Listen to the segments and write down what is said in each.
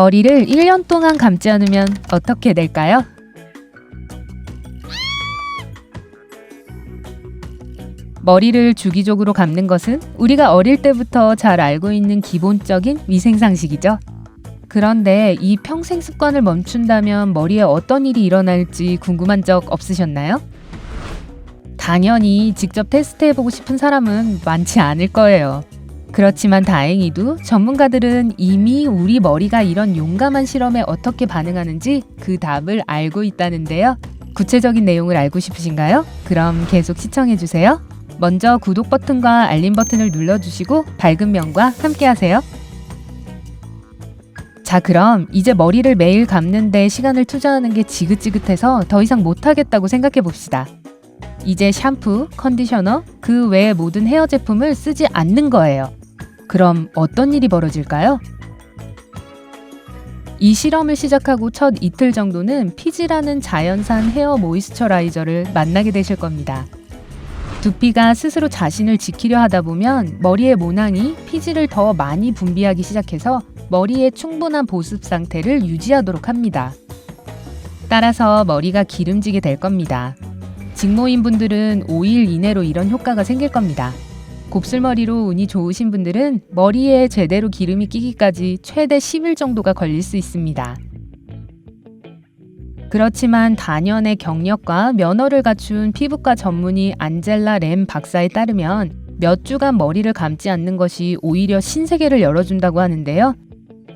머리를 1년 동안 감지 않으면 어떻게 될까요? 머리를 주기적으로 감는 것은 우리가 어릴 때부터 잘 알고 있는 기본적인 위생상식이죠. 그런데 이 평생 습관을 멈춘다면 머리에 어떤 일이 일어날지 궁금한 적 없으셨나요? 당연히 직접 테스트해보고 싶은 사람은 많지 않을 거예요. 그렇지만 다행히도 전문가들은 이미 우리 머리가 이런 용감한 실험에 어떻게 반응하는지 그 답을 알고 있다는데요. 구체적인 내용을 알고 싶으신가요? 그럼 계속 시청해주세요. 먼저 구독 버튼과 알림 버튼을 눌러주시고 밝은 명과 함께 하세요. 자, 그럼 이제 머리를 매일 감는데 시간을 투자하는 게 지긋지긋해서 더 이상 못하겠다고 생각해 봅시다. 이제 샴푸, 컨디셔너, 그 외의 모든 헤어 제품을 쓰지 않는 거예요. 그럼 어떤 일이 벌어질까요? 이 실험을 시작하고 첫 이틀 정도는 피지라는 자연산 헤어 모이스처라이저를 만나게 되실 겁니다. 두피가 스스로 자신을 지키려 하다 보면 머리의 모낭이 피지를 더 많이 분비하기 시작해서 머리의 충분한 보습 상태를 유지하도록 합니다. 따라서 머리가 기름지게 될 겁니다. 직모인 분들은 5일 이내로 이런 효과가 생길 겁니다. 곱슬머리로 운이 좋으신 분들은 머리에 제대로 기름이 끼기까지 최대 10일 정도가 걸릴 수 있습니다. 그렇지만 다년의 경력과 면허를 갖춘 피부과 전문의 안젤라 램 박사에 따르면 몇 주간 머리를 감지 않는 것이 오히려 신세계를 열어준다고 하는데요.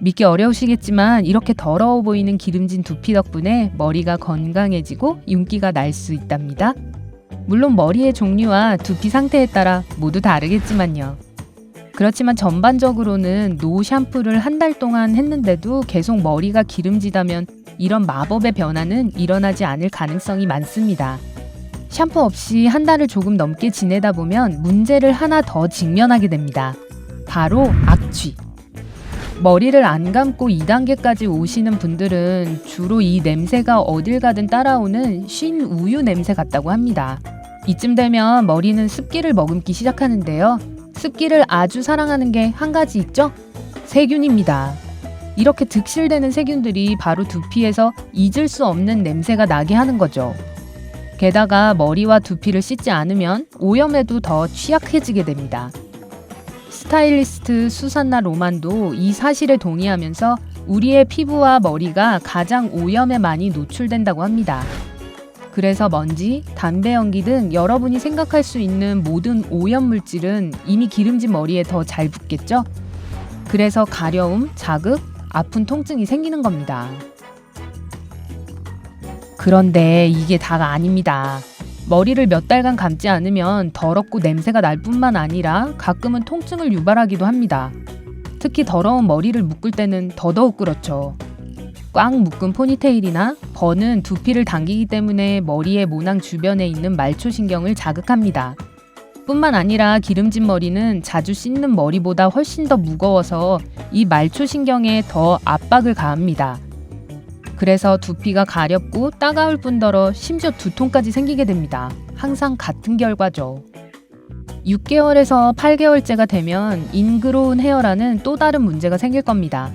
믿기 어려우시겠지만 이렇게 더러워 보이는 기름진 두피 덕분에 머리가 건강해지고 윤기가 날 수 있답니다. 물론 머리의 종류와 두피 상태에 따라 모두 다르겠지만요. 그렇지만 전반적으로는 노 샴푸를 한 달 동안 했는데도 계속 머리가 기름지다면 이런 마법의 변화는 일어나지 않을 가능성이 많습니다. 샴푸 없이 한 달을 조금 넘게 지내다 보면 문제를 하나 더 직면하게 됩니다. 바로 악취. 머리를 안 감고 2단계까지 오시는 분들은 주로 이 냄새가 어딜 가든 따라오는 쉰 우유 냄새 같다고 합니다. 이쯤 되면 머리는 습기를 머금기 시작하는데요. 습기를 아주 사랑하는 게 한 가지 있죠? 세균입니다. 이렇게 득실되는 세균들이 바로 두피에서 잊을 수 없는 냄새가 나게 하는 거죠. 게다가 머리와 두피를 씻지 않으면 오염에도 더 취약해지게 됩니다. 스타일리스트 수산나 로만도 이 사실에 동의하면서 우리의 피부와 머리가 가장 오염에 많이 노출된다고 합니다. 그래서 먼지, 담배 연기 등 여러분이 생각할 수 있는 모든 오염 물질은 이미 기름진 머리에 더 잘 붙겠죠? 그래서 가려움, 자극, 아픈 통증이 생기는 겁니다. 그런데 이게 다가 아닙니다. 머리를 몇 달간 감지 않으면 더럽고 냄새가 날 뿐만 아니라 가끔은 통증을 유발하기도 합니다. 특히 더러운 머리를 묶을 때는 더더욱 그렇죠. 꽉 묶은 포니테일이나 번은 두피를 당기기 때문에 머리의 모낭 주변에 있는 말초신경을 자극합니다. 뿐만 아니라 기름진 머리는 자주 씻는 머리보다 훨씬 더 무거워서 이 말초신경에 더 압박을 가합니다. 그래서 두피가 가렵고 따가울 뿐더러 심지어 두통까지 생기게 됩니다. 항상 같은 결과죠. 6개월에서 8개월째가 되면 인그로운 헤어라는 또 다른 문제가 생길 겁니다.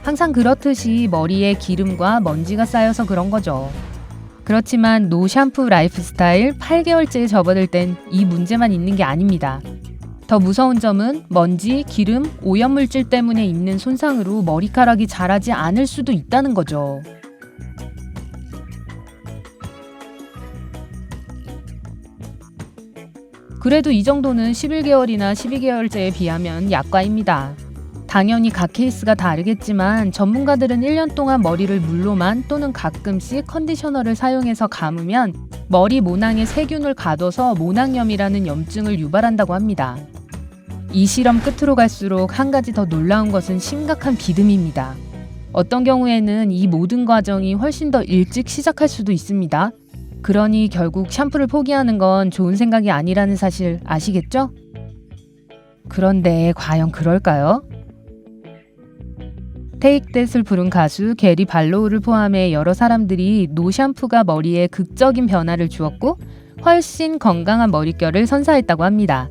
항상 그렇듯이 머리에 기름과 먼지가 쌓여서 그런 거죠. 그렇지만 노 샴푸 라이프 스타일 8개월째에 접어들 땐 이 문제만 있는 게 아닙니다. 더 무서운 점은 먼지, 기름, 오염물질 때문에 있는 손상으로 머리카락이 자라지 않을 수도 있다는 거죠. 그래도 이 정도는 11개월이나 12개월째에 비하면 약과입니다. 당연히 각 케이스가 다르겠지만 전문가들은 1년 동안 머리를 물로만 또는 가끔씩 컨디셔너를 사용해서 감으면 머리 모낭에 세균을 가둬서 모낭염이라는 염증을 유발한다고 합니다. 이 실험 끝으로 갈수록 한 가지 더 놀라운 것은 심각한 비듬입니다. 어떤 경우에는 이 모든 과정이 훨씬 더 일찍 시작할 수도 있습니다. 그러니 결국 샴푸를 포기하는 건 좋은 생각이 아니라는 사실 아시겠죠? 그런데 과연 그럴까요? 테이크 댓을 부른 가수 게리 발로우를 포함해 여러 사람들이 노 샴푸가 머리에 극적인 변화를 주었고 훨씬 건강한 머릿결을 선사했다고 합니다.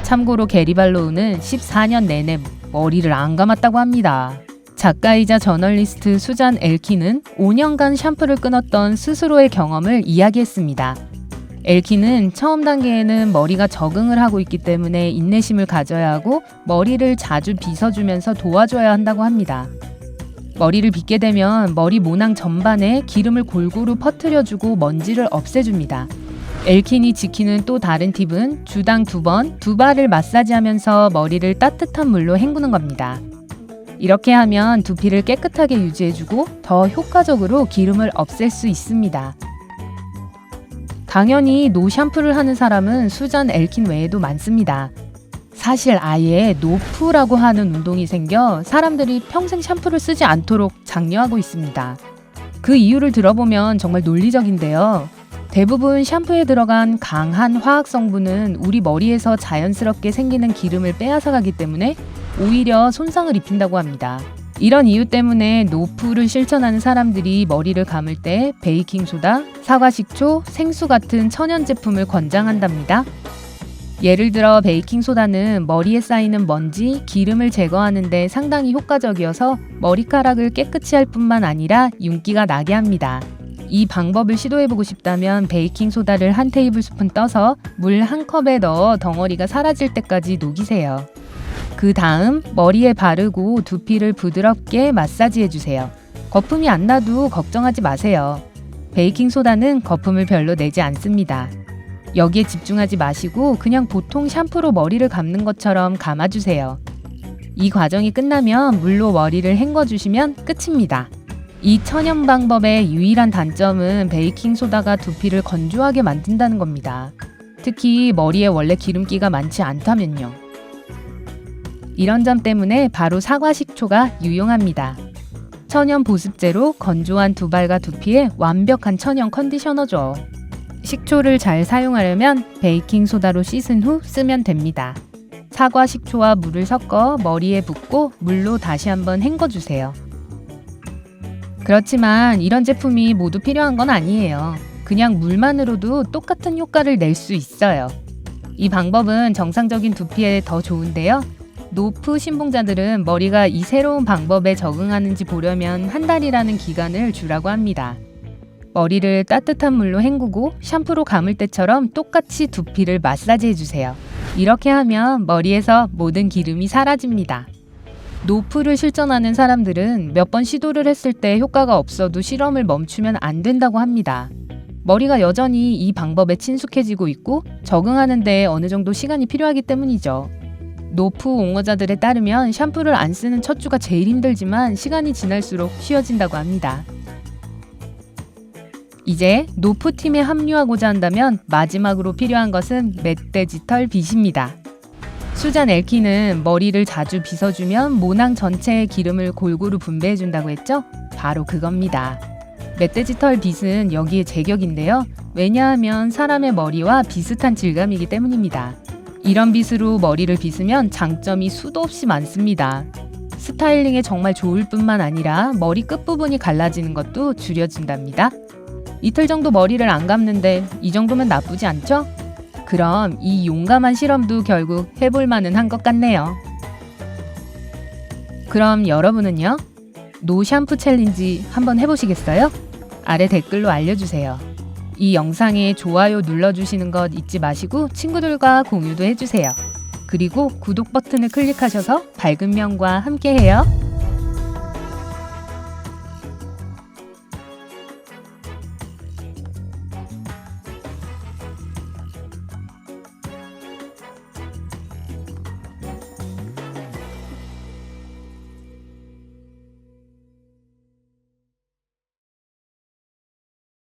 참고로 게리 발로우는 14년 내내 머리를 안 감았다고 합니다. 작가이자 저널리스트 수잔 엘킨은 5년간 샴푸를 끊었던 스스로의 경험을 이야기했습니다. 엘킨은 처음 단계에는 머리가 적응을 하고 있기 때문에 인내심을 가져야 하고 머리를 자주 빗어주면서 도와줘야 한다고 합니다. 머리를 빗게 되면 머리 모낭 전반에 기름을 골고루 퍼뜨려주고 먼지를 없애줍니다. 엘킨이 지키는 또 다른 팁은 주당 2번, 2발을 마사지하면서 머리를 따뜻한 물로 헹구는 겁니다. 이렇게 하면 두피를 깨끗하게 유지해주고 더 효과적으로 기름을 없앨 수 있습니다. 당연히 노 샴푸를 하는 사람은 수잔 엘킨 외에도 많습니다. 사실 아예 노프라고 하는 운동이 생겨 사람들이 평생 샴푸를 쓰지 않도록 장려하고 있습니다. 그 이유를 들어보면 정말 논리적인데요. 대부분 샴푸에 들어간 강한 화학 성분은 우리 머리에서 자연스럽게 생기는 기름을 빼앗아가기 때문에 오히려 손상을 입힌다고 합니다. 이런 이유 때문에 노프를 실천하는 사람들이 머리를 감을 때 베이킹소다, 사과식초, 생수 같은 천연 제품을 권장한답니다. 예를 들어 베이킹소다는 머리에 쌓이는 먼지, 기름을 제거하는 데 상당히 효과적이어서 머리카락을 깨끗이 할 뿐만 아니라 윤기가 나게 합니다. 이 방법을 시도해보고 싶다면 베이킹소다를 한 테이블스푼 떠서 물 한 컵에 넣어 덩어리가 사라질 때까지 녹이세요. 그 다음 머리에 바르고 두피를 부드럽게 마사지해주세요. 거품이 안 나도 걱정하지 마세요. 베이킹소다는 거품을 별로 내지 않습니다. 여기에 집중하지 마시고 그냥 보통 샴푸로 머리를 감는 것처럼 감아주세요. 이 과정이 끝나면 물로 머리를 헹궈주시면 끝입니다. 이 천연 방법의 유일한 단점은 베이킹소다가 두피를 건조하게 만든다는 겁니다. 특히 머리에 원래 기름기가 많지 않다면요. 이런 점 때문에 바로 사과식초가 유용합니다. 천연 보습제로 건조한 두발과 두피에 완벽한 천연 컨디셔너죠. 식초를 잘 사용하려면 베이킹소다로 씻은 후 쓰면 됩니다. 사과 식초와 물을 섞어 머리에 붓고 물로 다시 한번 헹궈주세요. 그렇지만 이런 제품이 모두 필요한 건 아니에요. 그냥 물만으로도 똑같은 효과를 낼 수 있어요. 이 방법은 정상적인 두피에 더 좋은데요. 노프 신봉자들은 머리가 이 새로운 방법에 적응하는지 보려면 한 달이라는 기간을 주라고 합니다. 머리를 따뜻한 물로 헹구고 샴푸로 감을 때처럼 똑같이 두피를 마사지해주세요. 이렇게 하면 머리에서 모든 기름이 사라집니다. 노프를 실천하는 사람들은 몇 번 시도를 했을 때 효과가 없어도 실험을 멈추면 안 된다고 합니다. 머리가 여전히 이 방법에 친숙해지고 있고 적응하는 데 어느 정도 시간이 필요하기 때문이죠. 노프 옹호자들에 따르면 샴푸를 안 쓰는 첫 주가 제일 힘들지만 시간이 지날수록 쉬워진다고 합니다. 이제 노프팀에 합류하고자 한다면 마지막으로 필요한 것은 멧돼지털 빗입니다. 수잔 엘킨은 머리를 자주 빗어주면 모낭 전체의 기름을 골고루 분배해준다고 했죠? 바로 그겁니다. 멧돼지털 빗은 여기에 제격인데요. 왜냐하면 사람의 머리와 비슷한 질감이기 때문입니다. 이런 빗으로 머리를 빗으면 장점이 수도 없이 많습니다. 스타일링에 정말 좋을 뿐만 아니라 머리 끝부분이 갈라지는 것도 줄여준답니다. 이틀 정도 머리를 안 감는데 이 정도면 나쁘지 않죠? 그럼 이 용감한 실험도 결국 해볼 만은 한 것 같네요. 그럼 여러분은요? 노 샴푸 챌린지 한번 해보시겠어요? 아래 댓글로 알려주세요. 이 영상에 좋아요 눌러주시는 것 잊지 마시고 친구들과 공유도 해주세요. 그리고 구독 버튼을 클릭하셔서 밝은 명과 함께해요.